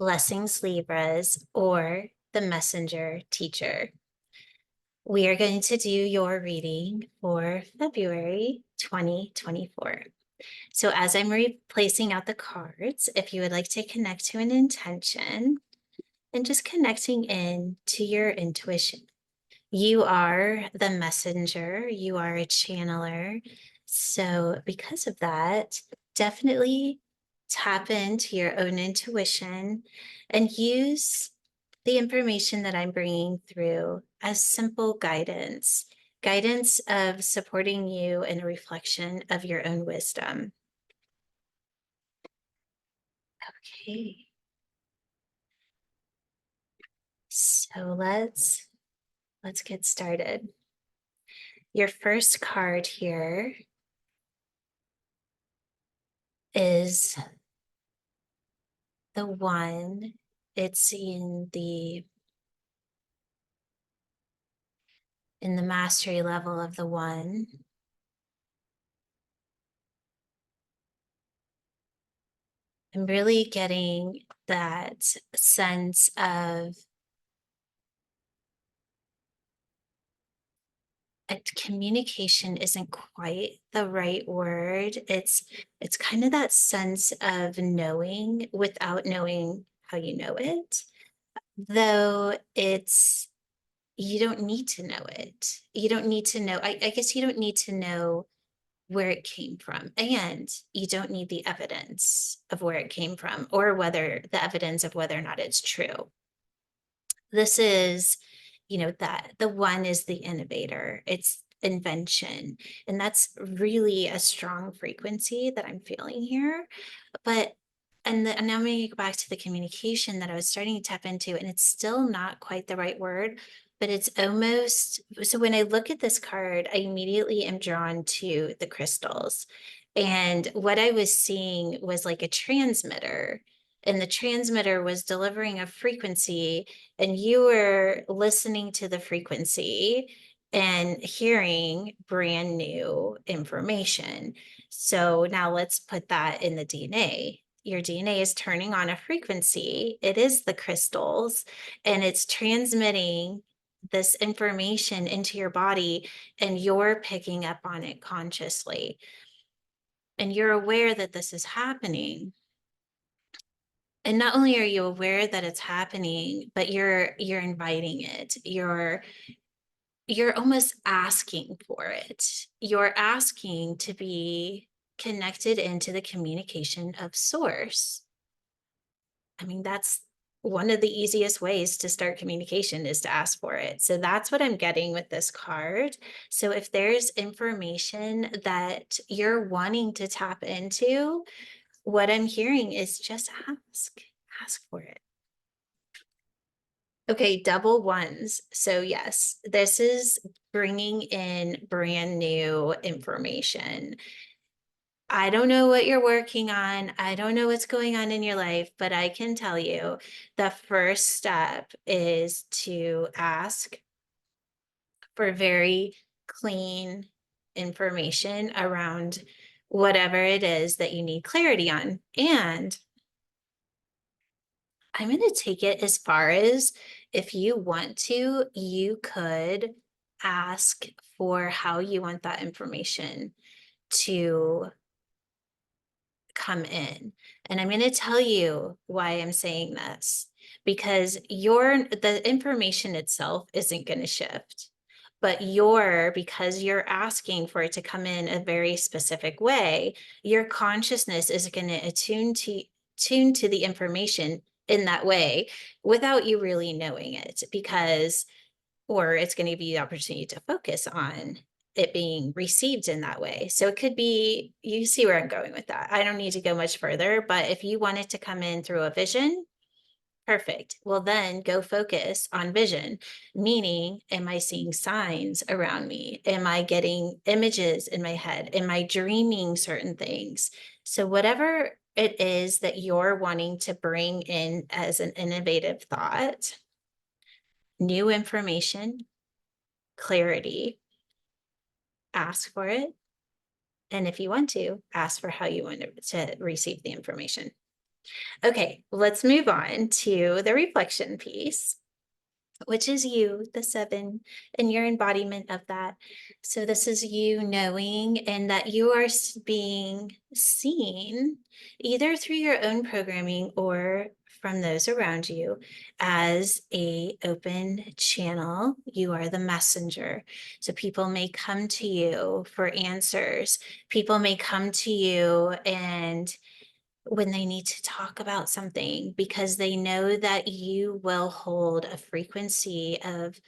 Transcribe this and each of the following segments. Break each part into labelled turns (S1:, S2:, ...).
S1: Blessings Libras, or the Messenger Teacher. We are going to do your reading for February 2024. So as I'm replacing out the cards, if you would like to connect to an intention and just connecting in to your intuition. You are the messenger, you are a channeler. So because of that, definitely tap into your own intuition and use the information that I'm bringing through as simple guidance, guidance of supporting you in a reflection of your own wisdom. Okay. So let's get started. Your first card here is the one. It's in the mastery level of the one. I'm really getting that sense of communication isn't quite the right word. It's kind of that sense of knowing without knowing how you know it. Though you don't need to know it. You don't need to know. I guess you don't need to know where it came from. And you don't need the evidence of where it came from or whether the evidence of whether or not it's true. This is, that the one is the innovator. It's invention. And that's really a strong frequency that I'm feeling here. But and now I'm going to go back to the communication that I was starting to tap into, and it's still not quite the right word, but it's almost, so when I look at this card, I immediately am drawn to the crystals. And what I was seeing was like a transmitter, and the transmitter was delivering a frequency, and you were listening to the frequency and hearing brand new information. So now let's put that in the DNA. Your DNA is turning on a frequency. It is the crystals, and it's transmitting this information into your body, and you're picking up on it consciously. And you're aware that this is happening. And not only are you aware that it's happening, but you're inviting it. You're almost asking for it. You're asking to be connected into the communication of source. I mean, that's one of the easiest ways to start communication is to ask for it. So that's what I'm getting with this card. So if there's information that you're wanting to tap into, what I'm hearing is just ask for it. Okay, double ones. So yes, this is bringing in brand new information. I don't know what you're working on. I don't know what's going on in your life, but I can tell you the first step is to ask for very clean information around whatever it is that you need clarity on. And I'm going to take it as far as, if you want to, you could ask for how you want that information to come in. And I'm going to tell you why I'm saying this, because the information itself isn't going to shift, but because you're asking for it to come in a very specific way, your consciousness is going to tune to the information in that way without you really knowing it, or it's going to give you the opportunity to focus on it being received in that way. So it could be, you see where I'm going with that. I don't need to go much further, but if you want it to come in through a vision, perfect. Well, then go focus on vision, meaning, am I seeing signs around me? Am I getting images in my head? Am I dreaming certain things? So whatever it is that you're wanting to bring in as an innovative thought, new information, clarity, ask for it. And if you want to, ask for how you want to receive the information. Okay, let's move on to the reflection piece, which is you, the seven, and your embodiment of that. So this is you knowing and that you are being seen either through your own programming or from those around you as a open channel. You are the messenger. So people may come to you for answers. People may come to you and when they need to talk about something because they know that you will hold a frequency of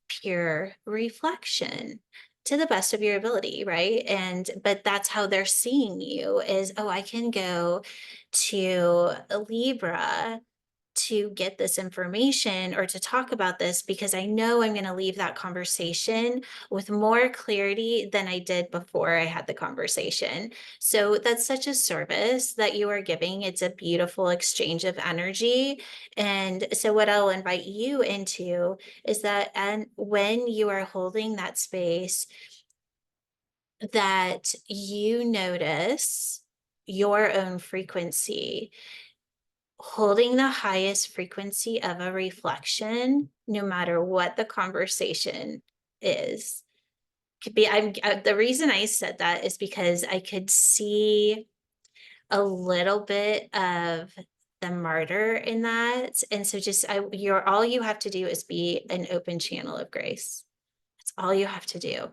S1: pure reflection to the best of your ability, right? And but that's how they're seeing you is, oh, I can go to Libra to get this information or to talk about this because I know I'm going to leave that conversation with more clarity than I did before I had the conversation. So that's such a service that you are giving. It's a beautiful exchange of energy. And so what I'll invite you into is that and when you are holding that space that you notice your own frequency holding the highest frequency of a reflection, no matter what the conversation is. Could be, the reason I said that is because I could see a little bit of the martyr in that. And so just, all you have to do is be an open channel of grace. That's all you have to do.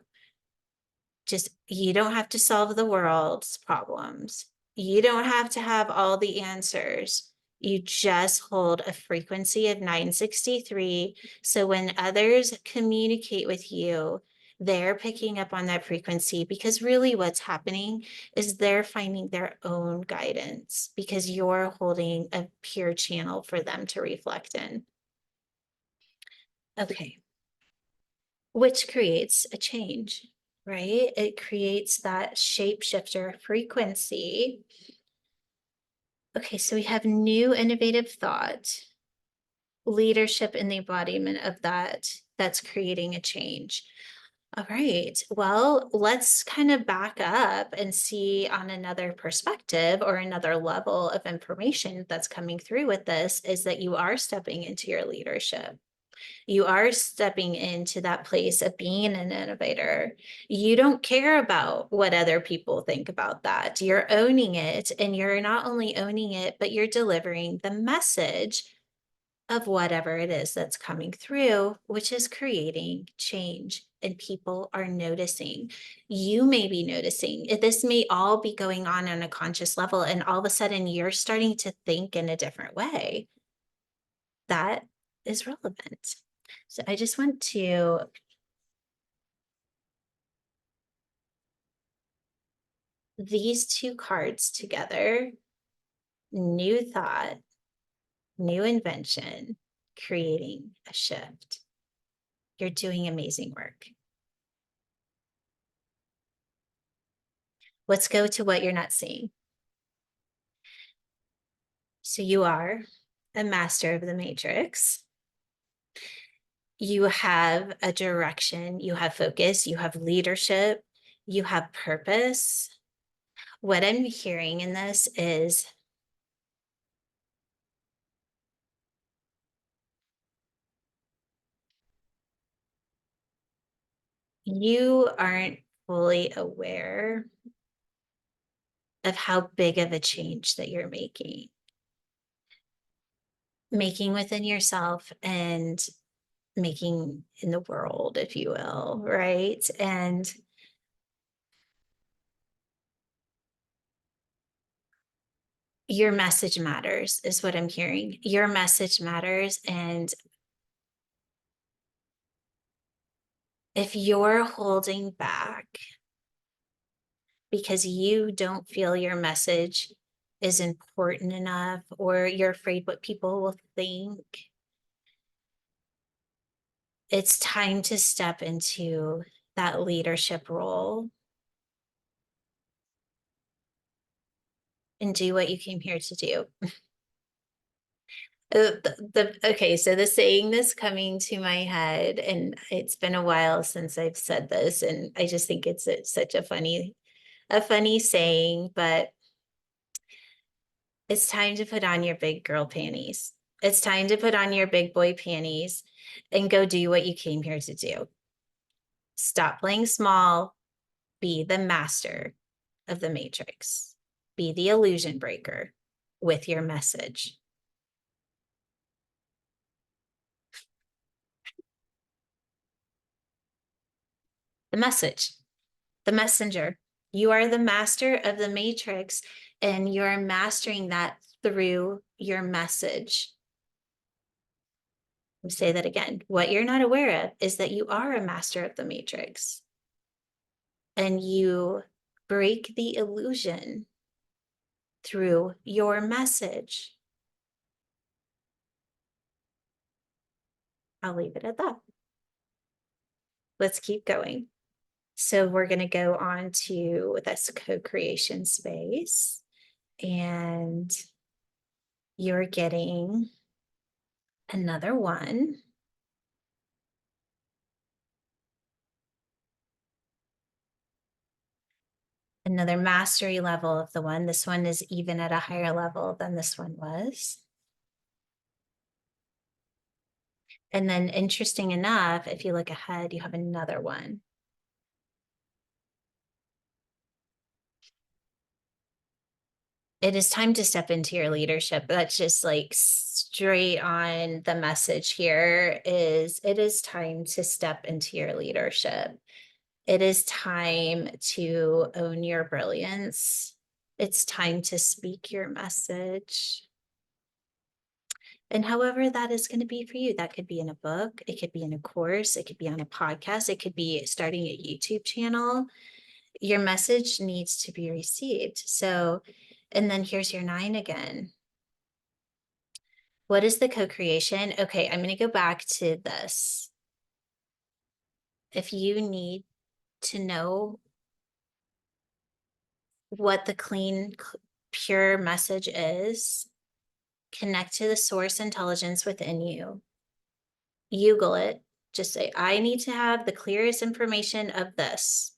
S1: Just, you don't have to solve the world's problems. You don't have to have all the answers. You just hold a frequency of 963. So when others communicate with you, they're picking up on that frequency because really what's happening is they're finding their own guidance because you're holding a pure channel for them to reflect in. Okay. Which creates a change, right? It creates that shapeshifter frequency. Okay, so we have new innovative thought, leadership in the embodiment of that's creating a change. All right, well, let's kind of back up and see on another perspective or another level of information that's coming through with this is that you are stepping into your leadership. You are stepping into that place of being an innovator. You don't care about what other people think about that. You're owning it, and you're not only owning it, but you're delivering the message of whatever it is that's coming through, which is creating change. And people are noticing. You may be noticing. This may all be going on a conscious level, and all of a sudden you're starting to think in a different way. That is relevant. So I just want to these two cards together, new thought, new invention, creating a shift. You're doing amazing work. Let's go to what you're not seeing. So you are a master of the matrix. You have a direction, you have focus, you have leadership, you have purpose. What I'm hearing in this is you aren't fully aware of how big of a change that you're making within yourself and making in the world, if you will, right? And your message matters, is what I'm hearing. Your message matters. And if you're holding back because you don't feel your message is important enough, or you're afraid what people will think, it's time to step into that leadership role and do what you came here to do. Okay, so the saying that's coming to my head, and it's been a while since I've said this, and I just think such a funny saying, but It's time to put on your big girl panties. It's time to put on your big boy panties and go do what you came here to do. Stop playing small. Be the master of the matrix. Be the illusion breaker with your message. The message, the messenger. You are the master of the matrix, and you're mastering that through your message. Let me say that again. What you're not aware of is that you are a master of the matrix, and you break the illusion through your message. I'll leave it at that. Let's keep going. So we're going to go on to this co-creation space, and you're getting another one. Another mastery level of the one. This one is even at a higher level than this one was. And then interesting enough, if you look ahead, you have another one. It is time to step into your leadership. That's just like straight on the message here is it is time to step into your leadership. It is time to own your brilliance. It's time to speak your message. And however that is going to be for you, that could be in a book, it could be in a course, it could be on a podcast, it could be starting a YouTube channel. Your message needs to be received. So, and then here's your 9 again. What is the co-creation? Okay, I'm going to go back to this. If you need to know what the clean, pure message is, connect to the source intelligence within you. Google it. Just say, I need to have the clearest information of this.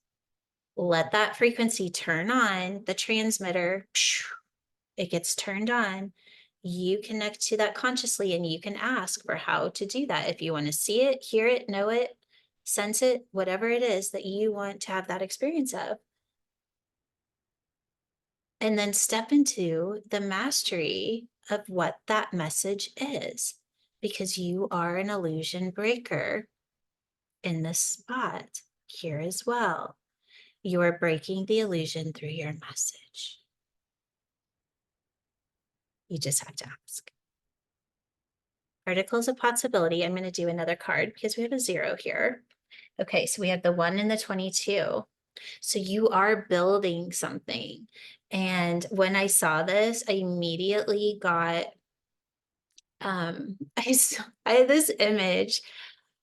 S1: Let that frequency turn on the transmitter. It gets turned on. You connect to that consciously and you can ask for how to do that. If you want to see it, hear it, know it, sense it, whatever it is that you want to have that experience of. And then step into the mastery of what that message is, because you are an illusion breaker in this spot here as well. You are breaking the illusion through your message. You just have to ask. Particles of possibility. I'm going to do another card because we have a 0 here. Okay, so we have the 1 and the 22. So you are building something. And when I saw this, I immediately got I had this image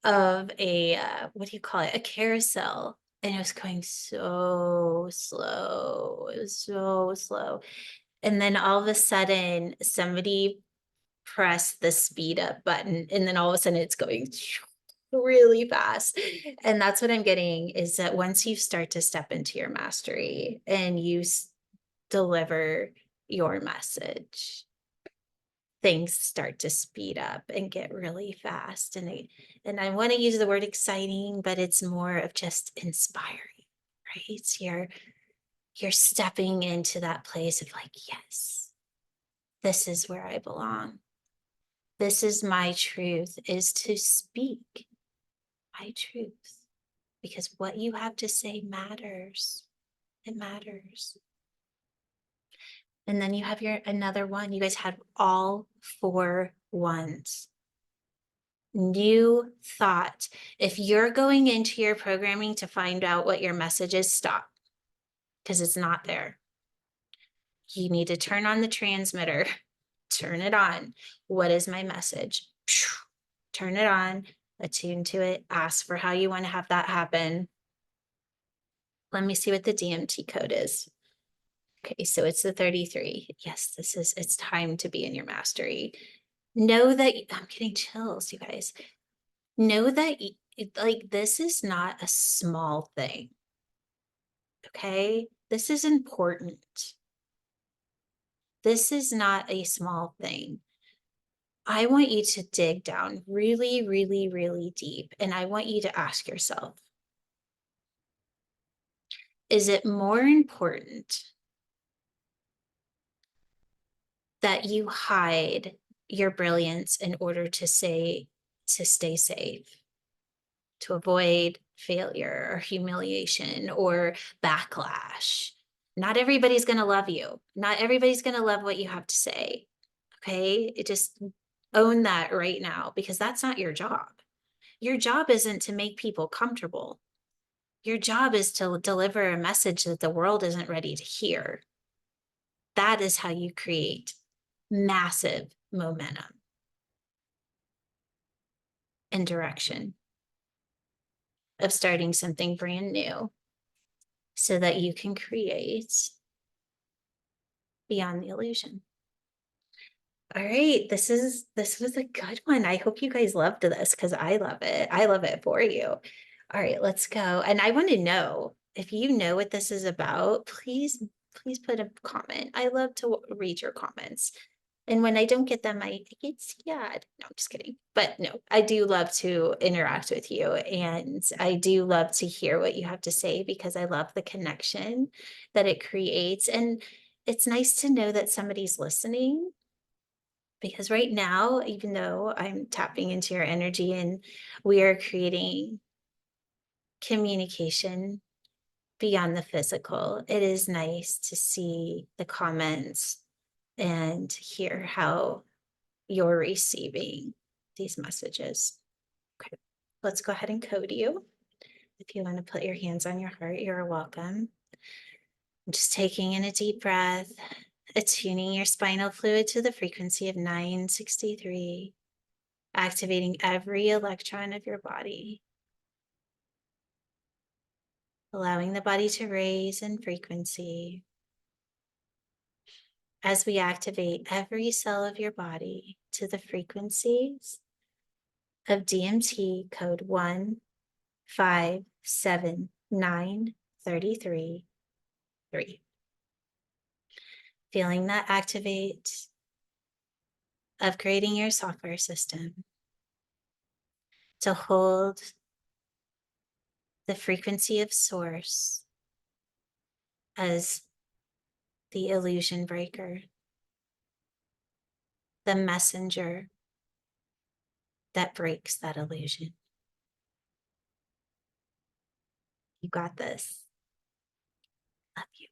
S1: of a what do you call it? A carousel. And it was going so slow. It was so slow. And then all of a sudden, somebody pressed the speed up button. And then all of a sudden, it's going really fast. And that's what I'm getting is that once you start to step into your mastery and you deliver your message, things start to speed up and get really fast. And I want to use the word exciting, but it's more of just inspiring, right? You're stepping into that place of like, yes, this is where I belong. This is my truth, is to speak my truth, because what you have to say matters. It matters. And then you have your another one. You guys had all 4 ones. New thought. If you're going into your programming to find out what your message is, stop, because it's not there. You need to turn on the transmitter, turn it on. What is my message? Turn it on, attune to it, ask for how you want to have that happen. Let me see what the DMT code is. Okay, so it's the 33. Yes, it's time to be in your mastery. Know that, I'm getting chills, you guys. Know that like this is not a small thing. Okay, this is important. This is not a small thing. I want you to dig down really, really, really deep. And I want you to ask yourself, is it more important that you hide your brilliance in order to stay safe, to avoid failure or humiliation or backlash? Not everybody's going to love you. Not everybody's going to love what you have to say. Okay? Just own that right now, because that's not your job. Your job isn't to make people comfortable. Your job is to deliver a message that the world isn't ready to hear. That is how you create massive momentum and direction of starting something brand new so that you can create beyond the illusion. All right, this was a good one. I hope you guys loved this, because I love it. I love it for you. All right, let's go. And I want to know, if you know what this is about, please put a comment. I love to read your comments. And when I don't get them, I get sad. No, I'm just kidding. But no, I do love to interact with you. And I do love to hear what you have to say, because I love the connection that it creates. And it's nice to know that somebody's listening, because right now, even though I'm tapping into your energy and we are creating communication beyond the physical, it is nice to see the comments and hear how you're receiving these messages. Okay, let's go ahead and code you. If you want to put your hands on your heart, you're welcome. Just taking in a deep breath, attuning your spinal fluid to the frequency of 963, activating every electron of your body, allowing the body to raise in frequency as we activate every cell of your body to the frequencies of DMT code 1579333. Feeling that activate, upgrading your software system to hold the frequency of source as the illusion breaker, the messenger that breaks that illusion. You got this. Love you.